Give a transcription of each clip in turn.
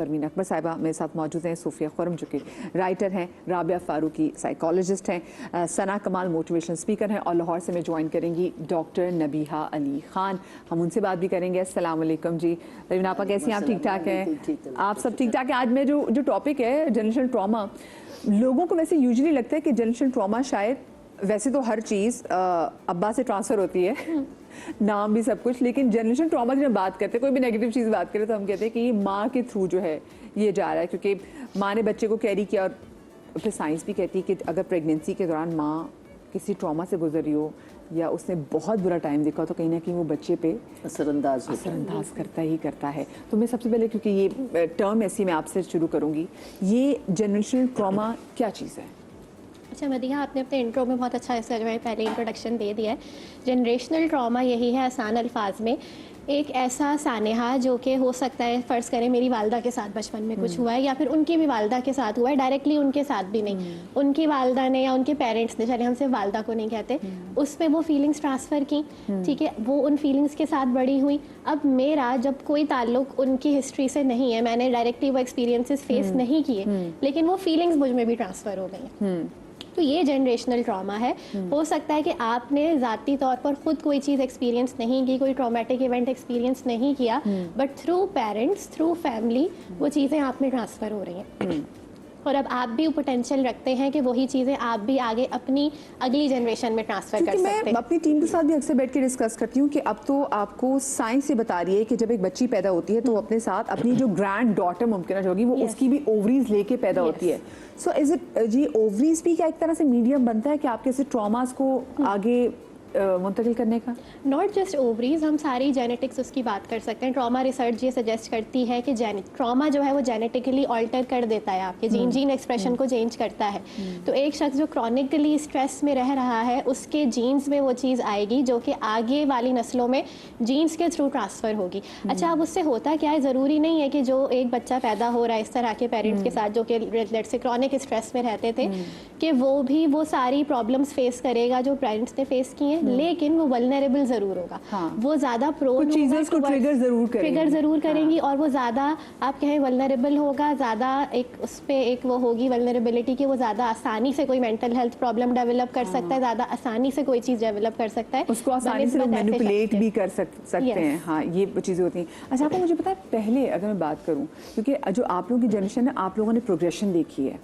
परवीन अकबर साहिबा मेरे साथ मौजूद हैं, सूफिया खुरम जो कि राइटर हैं, राबिया फारूकी साइकोलॉजिस्ट हैं, सना कमाल मोटिवेशनल स्पीकर हैं और लाहौर से मैं ज्वाइन करेंगी डॉक्टर नबीहा अली खान। हम उनसे बात भी करेंगे। अस्सलाम वालेकुम जी। परवीन आपा कैसी हैं? आप ठीक ठाक हैं? आप सब ठीक ठाक हैं? आज मैं जो टॉपिक है जनरेशनल ट्रॉमा, लोगों को वैसे यूजुअली लगता है कि जनरेशनल ट्रॉमा शायद वैसे तो हर चीज़ अब्बा से ट्रांसफ़र होती है नाम भी सब कुछ, लेकिन जनरेशन ट्रॉमा की जब बात करते हैं, कोई भी नेगेटिव चीज़ बात करें तो हम कहते हैं कि ये माँ के थ्रू जो है ये जा रहा है, क्योंकि माँ ने बच्चे को कैरी किया। और फिर साइंस भी कहती है कि अगर प्रेगनेंसी के दौरान माँ किसी ट्रॉमा से गुजरी हो या उसने बहुत बुरा टाइम देखा तो कहीं ना कहीं वो बच्चे पे असरअंदाज करता ही करता है। तो मैं सबसे पहले, क्योंकि ये टर्म ऐसी, मैं आपसे शुरू करूँगी, ये जनरेशनल ट्रॉमा क्या चीज़ है? अच्छा मदीहा, आपने अपने इंट्रो में बहुत अच्छा इसका जो है पहले इंट्रोडक्शन दे दिया है। जनरेशनल ट्रॉमा यही है आसान अल्फाज में, एक ऐसा सानेहा जो कि हो सकता है, फ़र्ज़ करें मेरी वालदा के साथ बचपन में कुछ हुआ है या फिर उनकी भी वालदा के साथ हुआ है, डायरेक्टली उनके साथ भी नहीं, उनकी वालदा ने या उनके पेरेंट्स ने, चले हम सिर्फ वालदा को नहीं कहते, उस पर वो फीलिंग्स ट्रांसफ़र की, ठीक है, वो उन फीलिंग्स के साथ बड़ी हुई। अब मेरा जब कोई ताल्लुक उनकी हिस्ट्री से नहीं है, मैंने डायरेक्टली वो एक्सपीरियंसेस फेस नहीं किए, लेकिन वो फीलिंग्स मुझ में भी ट्रांसफ़र हो गई हैं, तो ये जनरेशनल ट्रॉमा है। हो सकता है कि आपने ज़ाती तौर पर ख़ुद कोई चीज़ एक्सपीरियंस नहीं की, कोई ट्रॉमेटिक इवेंट एक्सपीरियंस नहीं किया, but through parents, through family वो चीज़ें आप में ट्रांसफ़र हो रही हैं। और अब आप भी पोटेंशियल रखते हैं कि वही चीज़ें आप भी आगे अपनी अगली जनरेशन में ट्रांसफ़र कर सकते हैं। मैं अपनी टीम के साथ भी अक्सर बैठ के डिस्कस करती हूँ कि अब तो आपको साइंस ये बता रही है कि जब एक बच्ची पैदा होती है तो अपने साथ अपनी जो ग्रैंड डॉटर मुमकिन होगी वो उसकी भी ओवरीज लेके पैदा होती है। सो इज इट जी, ओवरीज भी क्या एक तरह से मीडियम बनता है कि आपके ऐसे ट्रॉमास को आगे मुंतकिल करने का? नॉट जस्ट ओवरीज, हम सारी जेनेटिक्स उसकी बात कर सकते हैं। ट्रॉमा रिसर्च ये सजेस्ट करती है कि ट्रॉमा जो है वो जेनेटिकली ऑल्टर कर देता है, आपके जीन एक्सप्रेशन को चेंज करता है। तो एक शख्स जो क्रॉनिकली स्ट्रेस में रह रहा है उसके जीन्स में वो चीज़ आएगी जो कि आगे वाली नस्लों में जीन्स के थ्रू ट्रांसफ़र होगी। अच्छा, अब उससे होता क्या है, ज़रूरी नहीं है कि जो एक बच्चा पैदा हो रहा है इस तरह के पेरेंट्स के साथ जो कि लेट्स से क्रॉनिक स्ट्रेस में रहते थे, कि वो भी वो सारी प्रॉब्लम्स फेस करेगा जो पेरेंट्स ने फेस की हैं, लेकिन वो वल्नरेबल जरूर होगा। वो ज्यादा प्रोन चीजें को ट्रिगर जरूर करेंगी और वो ज्यादा, आप कहें वल्नरेबल होगा, ज्यादा एक उस पे एक वो होगी वल्नरेबिलिटी की, वो ज्यादा आसानी से कोई मेंटल हेल्थ प्रॉब्लम डेवलप कर सकता है, ज्यादा आसानी से कोई चीज डेवलप कर सकता है, उसको आसानी से मैनिपुलेट भी कर सकते हैं। हाँ, ये चीजें होती हैं। अच्छा, आपको मुझे पता है, पहले अगर मैं बात करूँ, क्योंकि जो आप लोगों की जनरेशन है, आप लोगों ने प्रोग्रेशन देखी है,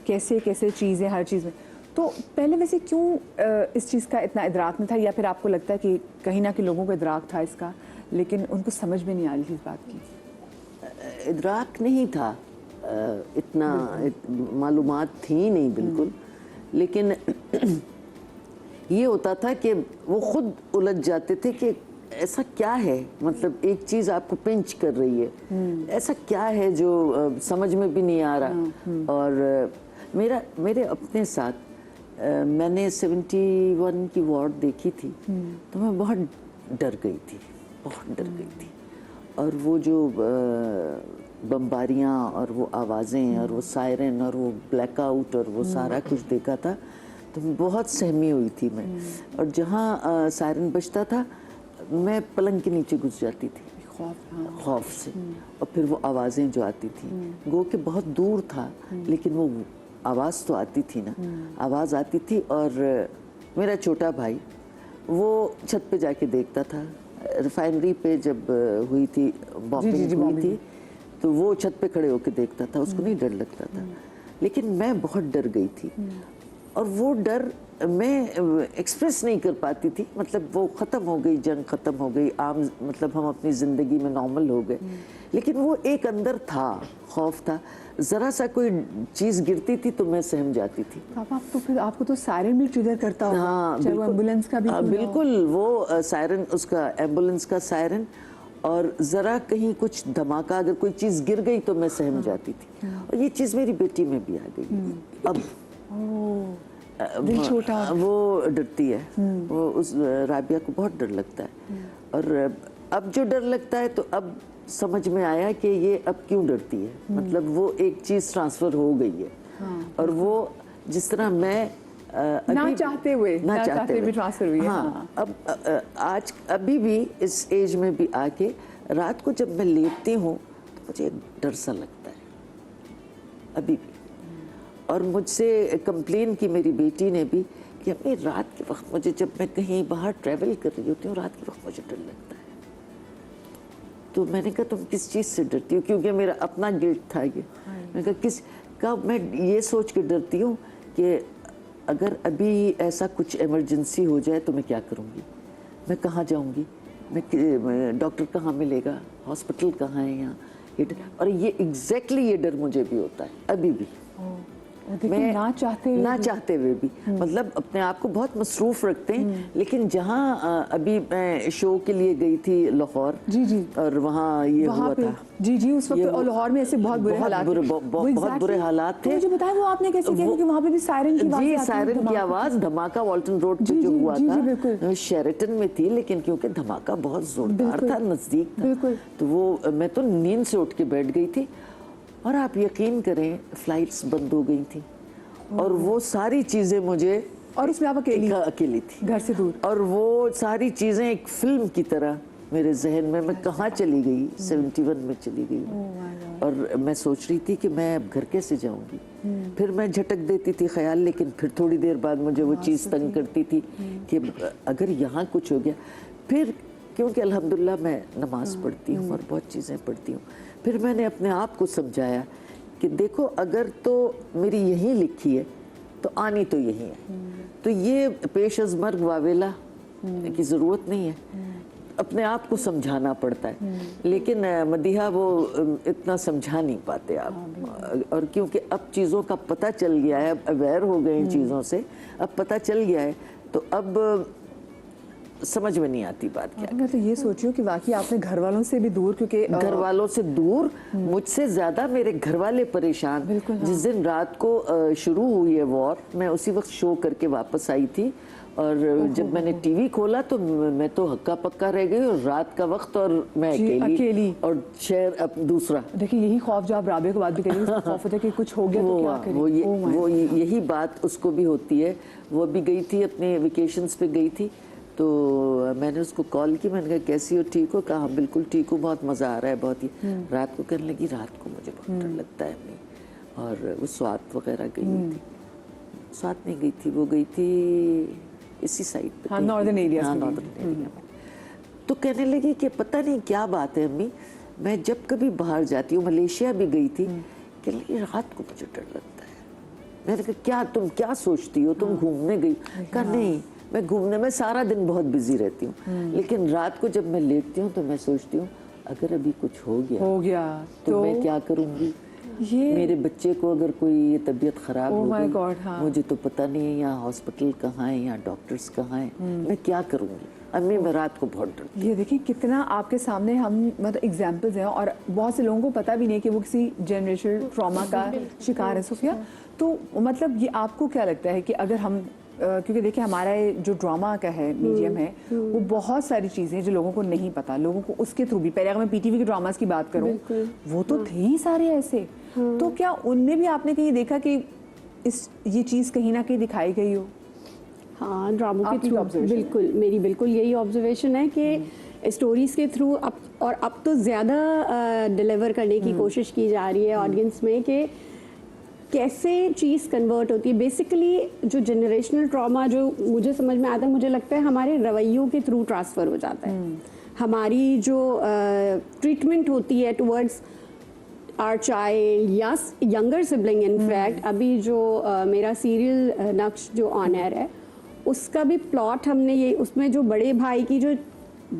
कैसे कैसे चीजें हर चीज में, तो पहले वैसे क्यों इस चीज़ का इतना इदराक नहीं था, या फिर आपको लगता है कि कहीं ना कहीं लोगों को इदराक था इसका लेकिन उनको समझ में नहीं आ रही थी इस बात की? इदराक नहीं था, इतना मालूमात थी नहीं बिल्कुल, लेकिन ये होता था कि वो खुद उलझ जाते थे कि ऐसा क्या है, मतलब एक चीज़ आपको पिंच कर रही है, ऐसा क्या है जो समझ में भी नहीं आ रहा। और मेरे अपने साथ मैंने 71 की वॉर देखी थी, तो मैं बहुत डर गई थी। और वो जो बम्बारियाँ और वो आवाज़ें और वो सायरन और वो ब्लैकआउट और वो सारा कुछ देखा था, तो बहुत सहमी हुई थी मैं। और जहाँ सायरन बजता था मैं पलंग के नीचे घुस जाती थी खौफ से। और फिर वो आवाज़ें जो आती थी, गो के बहुत दूर था लेकिन वो आवाज़ तो आती थी ना, आवाज़ आती थी। और मेरा छोटा भाई वो छत पे जाके देखता था, रिफाइनरी पे जब हुई थी बॉम्बिंग हुई थी, तो वो छत पे खड़े होके देखता था, उसको नहीं डर लगता था, लेकिन मैं बहुत डर गई थी। और वो डर मैं एक्सप्रेस नहीं कर पाती थी, मतलब वो ख़त्म हो गई, जंग ख़त्म हो गई, आम मतलब हम अपनी ज़िंदगी में नॉर्मल हो गए, लेकिन वो एक अंदर था, खौफ था। ज़रा सा कोई चीज़ गिरती थी तो मैं सहम जाती थी। पापा, आप तो फिर आपको तो सायरन भी ट्रिगर करता होगा। हाँ, चाहे वो एम्बुलेंस का भी। बिल्कुल, वो सायरन, उसका एम्बुलेंस का सायरन, और ज़रा कहीं कुछ धमाका, अगर कोई चीज़ गिर गई तो मैं सहम जाती थी। और ये चीज़ मेरी बेटी में भी आ गई। अब दिल छोटा, वो डरती है, वो उस राबिया को बहुत डर लगता है। और अब जो डर लगता है तो अब समझ में आया कि ये अब क्यों डरती है, मतलब वो एक चीज़ ट्रांसफ़र हो गई है। और वो जिस तरह मैं ना चाहते हुए भी ट्रांसफ़र हुई है। हाँ, अब अभी भी इस एज में भी आके रात को जब मैं लेटती हूँ मुझे डर सा लगता है अभी भी। और मुझसे कंप्लेन की मेरी बेटी ने भी कि अम्मी रात के वक्त मुझे, जब मैं कहीं बाहर ट्रैवल कर रही होती हूँ रात के वक्त मुझे डर लगता है। तो मैंने कहा तुम किस चीज़ से डरती हो, क्योंकि मेरा अपना गिल्ट था ये। मैंने कहा किस का, मैं ये सोच के डरती हूँ कि अगर अभी ऐसा कुछ इमरजेंसी हो जाए तो मैं क्या करूँगी, मैं कहाँ जाऊँगी, मैं डॉक्टर कहाँ मिलेगा, हॉस्पिटल कहाँ है यहाँ, और ये एग्जैक्टली ये डर मुझे भी होता है अभी भी। मैं ना चाहते हुए भी मतलब अपने आप को बहुत मसरूफ रखते हैं। लेकिन जहाँ अभी मैं शो के लिए गई थी लाहौर, जी और वहाँ ये हुआ था जी उस वक्त लाहौर में ऐसे बहुत बुरे हालात बहुत बुरे हालात थे। मुझे बताएं वो आपने कैसे किया, क्योंकि वहाँ पे भी सायरन की आवाज़, जी सायरन की आवाज़, धमाका वॉल्टन रोड पे जो हुआ था, शेरेटन में थी, लेकिन क्योंकि धमाका बहुत जोरदार था, नजदीक था, तो वो मैं तो नींद से उठ के बैठ गई थी। और आप यकीन करें फ्लाइट्स बंद हो गई थी और वो सारी चीज़ें मुझे, और उसमें आप अकेली थी घर से दूर, और वो सारी चीज़ें एक फिल्म की तरह मेरे जहन में, मैं कहाँ चली गई, 71 में चली गई। और मैं सोच रही थी कि मैं अब घर कैसे जाऊंगी। फिर मैं झटक देती थी ख्याल, लेकिन फिर थोड़ी देर बाद मुझे वो चीज़ तंग करती थी कि अगर यहाँ कुछ हो गया। फिर क्योंकि अल्हम्दुलिल्लाह मैं नमाज़ पढ़ती हूँ और बहुत चीज़ें पढ़ती हूँ, फिर मैंने अपने आप को समझाया कि देखो अगर तो मेरी यहीं लिखी है तो आनी तो यही है, तो ये पेश अज़ मर्ग वावेला की ज़रूरत नहीं है, अपने आप को समझाना पड़ता है। लेकिन मदीहा वो इतना समझा नहीं पाते आप, और क्योंकि अब चीज़ों का पता चल गया है, अब अवेयर हो गए इन चीज़ों से, अब पता चल गया है, तो अब समझ में नहीं आती बात क्या। मैं तो ये सोच रही हूँ कि वाकई आपने घर वालों से भी दूर, क्योंकि घर वालों से दूर, मुझसे ज़्यादा मेरे घर वाले परेशान। जिस दिन रात को शुरू हुई है वॉर, मैं उसी वक्त शो करके वापस आई थी, और जब मैंने टीवी खोला तो मैं तो हक्का पक्का रह गई, और रात का वक्त और मैं अकेली और शहर अब दूसरा। देखिए यही खौफ जो आप राबिया को बात भी करेंगे, खौफ होता है कि कुछ हो गया तो क्या करें। वो यही बात उसको भी होती है। वो भी गई थी अपने वेकेशंस पे गई थी, तो मैंने उसको कॉल की, मैंने कहा कैसी हो, ठीक हो? कहा हाँ बिल्कुल ठीक हूँ, बहुत मज़ा आ रहा है बहुत ही। रात को कहने लगी रात को मुझे बहुत डर लगता है अम्मी, और वो स्वात वगैरह गई हुई थी, स्वात नहीं गई थी, वो गई थी इसी साइड पे, नॉर्दर्न एरिया, हाँ नॉर्दर्न एरिया में। तो कहने लगी कि पता नहीं क्या बात है अम्मी, मैं जब कभी बाहर जाती हूँ, मलेशिया भी गई थी, कहने लगी रात को मुझे डर लगता है। मैंने कहा क्या, तुम क्या सोचती हो, तुम घूमने गई? कहा नहीं, मैं घूमने में सारा दिन बहुत बिजी रहती हूँ, लेकिन रात को जब मैं लेटती हूँ तो मैं सोचती हूँ अगर अभी कुछ हो गया तो मैं क्या करूँगी, ये मेरे बच्चे को अगर कोई तबीयत खराब हो गई, मुझे तो पता नहीं है यहाँ हॉस्पिटल कहाँ है, यहाँ डॉक्टर्स कहाँ हैं, मैं क्या करूँगी अम्मी, मैं रात को बहुत डरती। ये देखिए कितना आपके सामने हम मतलब एग्जाम्पल्स हैं, और बहुत से लोगों को पता भी नहीं कि वो किसी जनरेशनल ट्रॉमा का शिकार है। सुफिया, तो मतलब ये आपको क्या लगता है कि अगर हम, क्योंकि देखिए हमारा जो ड्रामा का है मीडियम है, वो बहुत सारी चीज़ें जो लोगों को नहीं पता, लोगों को उसके थ्रू भी, पहले अगर मैं पीटीवी के ड्रामास की बात करूं, वो तो थे ही सारे ऐसे, तो क्या उनमें भी आपने कहीं देखा कि ये चीज़ कहीं ना कहीं दिखाई गई हो? हाँ, ड्रामों के थ्रू बिल्कुल, मेरी बिल्कुल यही ऑब्जर्वेशन है कि स्टोरीज़ के थ्रू अब तो ज़्यादा डिलीवर करने की कोशिश की जा रही है ऑडियंस में कि कैसे चीज़ कन्वर्ट होती है। बेसिकली जो जनरेशनल ट्रॉमा जो मुझे समझ में आता है, मुझे लगता है हमारे रवैयों के थ्रू ट्रांसफ़र हो जाता है। हमारी जो ट्रीटमेंट होती है टुवर्ड्स आवर चाइल्ड या यंगर सिबलिंग, इनफैक्ट अभी जो मेरा सीरियल नक्श जो ऑन एयर है, उसका भी प्लॉट हमने ये, उसमें जो बड़े भाई की जो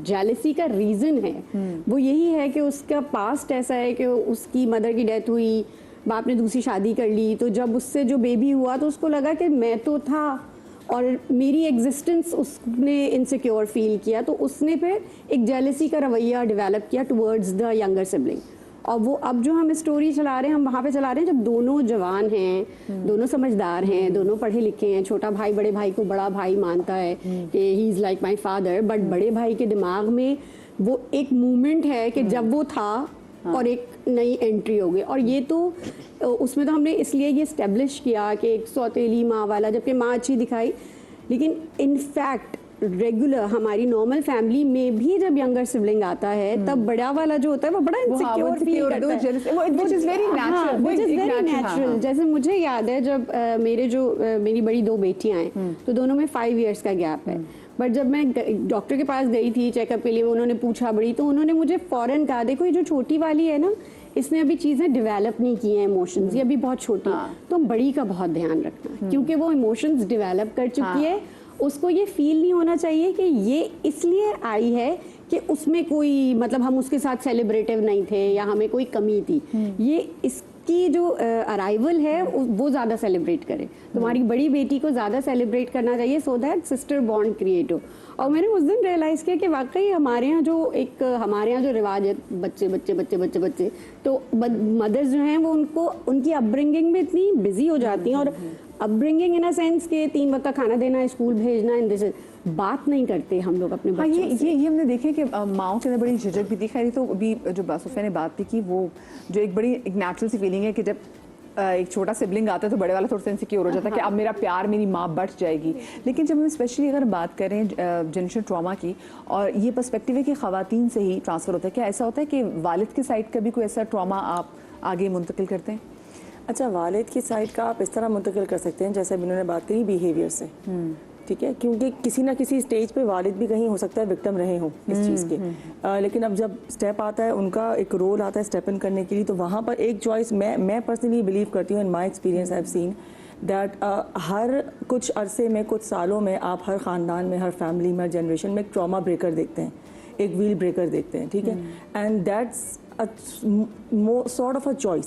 जेलसी का रीज़न है वो यही है कि उसका पास्ट ऐसा है कि उसकी मदर की डेथ हुई, बाप ने दूसरी शादी कर ली, तो जब उससे जो बेबी हुआ तो उसको लगा कि मैं तो था और मेरी एग्जिस्टेंस उसने इनसिक्योर फील किया, तो उसने फिर एक जेलसी का रवैया डेवलप किया टुवर्ड्स द यंगर सिबलिंग। और वो अब जो हम स्टोरी चला रहे हैं, हम वहाँ पे चला रहे हैं जब दोनों जवान हैं, दोनों समझदार हैं, दोनों पढ़े लिखे हैं। छोटा भाई बड़े भाई को बड़ा भाई मानता है कि he is like my father, but बड़े भाई के दिमाग में वो एक मूवमेंट है कि जब वो था और एक नई एंट्री हो गई। और ये तो उसमें तो हमने इसलिए ये इस्टेब्लिश किया कि एक सौतेली माँ वाला, जबकि माँ अच्छी दिखाई, लेकिन इनफैक्ट रेगुलर हमारी नॉर्मल फैमिली में भी जब यंगर सिबलिंग आता है तब बड़ा वाला जो होता है वो बड़ा इनसिक्योर फील करता है, which is very natural, which is very natural. जैसे मुझे याद है जब मेरी बड़ी 2 बेटियां हैं तो दोनों में 5 इयर्स का गैप है, बट जब मैं डॉक्टर के पास गई थी चेकअप के लिए, उन्होंने पूछा बड़ी, तो उन्होंने मुझे फौरन कहा देखो ये जो छोटी वाली है ना, इसने अभी चीज़ें डेवलप नहीं की हैं, इमोशंस, ये अभी बहुत छोटी है, तो बड़ी का बहुत ध्यान रखना क्योंकि वो इमोशंस डेवलप कर चुकी है। उसको ये फील नहीं होना चाहिए कि ये इसलिए आई है कि उसमें कोई मतलब हम उसके साथ सेलिब्रेटिव नहीं थे या हमें कोई कमी थी, ये इसकी जो अराइवल है वो ज़्यादा सेलिब्रेट करे। तुम्हारी बड़ी बेटी को ज़्यादा सेलिब्रेट करना चाहिए so that sister bond create हो। और मैंने उस दिन रियलाइज़ किया कि वाकई हमारे यहाँ जो रिवाज है, बच्चे बच्चे बच्चे बच्चे बच्चे, तो मदर्स जो हैं वो उनकी अपब्रिंगिंग में इतनी बिजी हो जाती हैं, और अपब्रिंगिंग इन अ सेंस के 3 वक्त का खाना देना, स्कूल भेजना, इन दिस बात नहीं करते हम लोग अपने बच्चों से। ये हमने देखे कि माओ के अंदर बड़ी झिझक भी थी। खैर तो अभी जो बासुफिया ने बात की कि वो जो एक नेचुरल सी फीलिंग है कि जब एक छोटा सिबलिंग आता है तो बड़े वाला थोड़ा सा इनसिक्योर हो जाता है कि अब मेरा प्यार मेरी माँ बढ़ जाएगी। लेकिन जब हम स्पेशली अगर बात करें जनरेशन ट्रॉमा की, और ये पर्सपेक्टिव है कि ख़वातीन से ही ट्रांसफ़र होता है, क्या ऐसा होता है कि वालिद के साइड का भी कोई ऐसा ट्रॉमा आप आगे मुंतकिल करते हैं? अच्छा, वालिद की साइड का आप इस तरह मुंतकिल कर सकते हैं जैसे अभी उन्होंने बात करी बिहेवियर से, ठीक है, क्योंकि किसी ना किसी स्टेज पे वालिद भी कहीं हो सकता है विक्टिम रहे हों इस चीज़ के, लेकिन अब जब स्टेप आता है, उनका एक रोल आता है स्टेप इन करने के लिए, तो वहाँ पर एक चॉइस मैं पर्सनली बिलीव करती हूँ, in my experience I have seen that हर कुछ अरसे में, कुछ सालों में आप हर ख़ानदान में, हर फैमिली में, हर जनरेशन में एक ट्रॉमा ब्रेकर देखते हैं, एक व्हील ब्रेकर देखते हैं, ठीक है, and that's sort of a choice,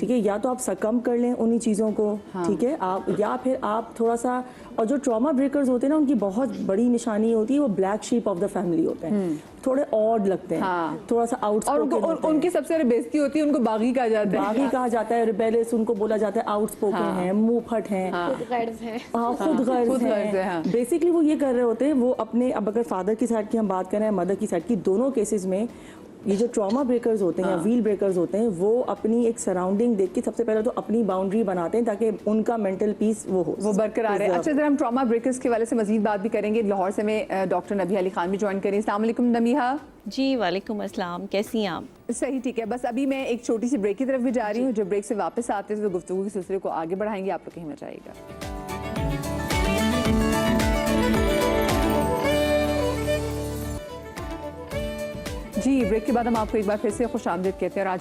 ठीक है, या तो आप सकम कर लें उन्हीं चीज़ों को, ठीक है, आप या फिर आप थोड़ा सा, और जो ट्रॉमा ब्रेकर्स होते हैं ना, उनकी बहुत बड़ी निशानी होती है, वो black sheep of the family होते हैं, थोड़े ऑड लगते हैं, थोड़ा सा आउटस्पोकन, और उनकी सबसे ज़्यादा बेइज्जती होती है, उनको बागी कहा जाता है, बागी कहा जाता है, रिबेलियस उनको बोला जाता है, आउटस्पोकन है, मुंह फट है, खुद गर्ज है, बेसिकली वो ये कर रहे होते हैं, वो अपने, अब अगर फादर की साइड की हम बात करें, मदर की साइड की, दोनों केसेस में ये जो ट्रॉमा ब्रेकर्स होते हैं या व्हील ब्रेकर्स होते हैं, वो अपनी एक सराउंडिंग देख के सबसे पहले तो अपनी बाउंड्री बनाते हैं ताकि उनका मेंटल पीस वो बरकरार है। अच्छा, जरा हम ट्रॉमा ब्रेकर्स के वाले से मजीद बात भी करेंगे। लाहौर से में डॉक्टर नबीहा अली खान भी ज्वाइन करें। अस्सलाम वालेकुम नबीहा। जी वालेकुम अस्सलाम, कैसी हैं आप? सही, ठीक है। बस अभी मैं एक छोटी सी ब्रेक की तरफ भी जा रही हूँ। जब ब्रेक से वापस आते हैं तो गुफ्तगू के सिलसिले को आगे बढ़ाएंगे, आप लोग कहीं मत जाइएगा। जी, ब्रेक के बाद हम आपको एक बार फिर से खुश आमदीद कहते हैं। और आज